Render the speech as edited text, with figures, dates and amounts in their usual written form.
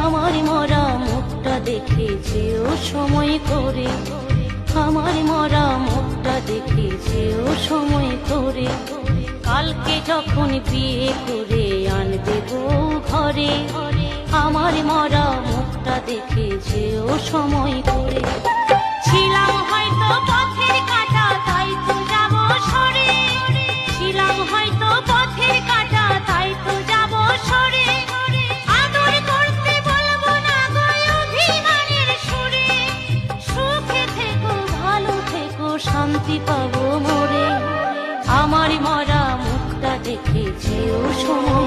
আমার মরা মুখটা দেখে যেও সময় করে, আমার মরা মুখটা দেখে যেও সময় করে। কালকে যখন বিয়ে করে আনবে বউ ঘরে, আমার মরা মুখটা দেখে যেও সময় করে। ছিলাম হয়তো পথের কাঁটা তাই তো যাব সরে, ছিলাম হয়তো পথের কাঁটা তাই তো যাব সরে। আদর করতে বলবো না গো অভিমানের সুরে, সুখে থেকো ভালো থেকো শান্তি পাবো মোরে। আমার মরা মুখটা দেখে যেও সময়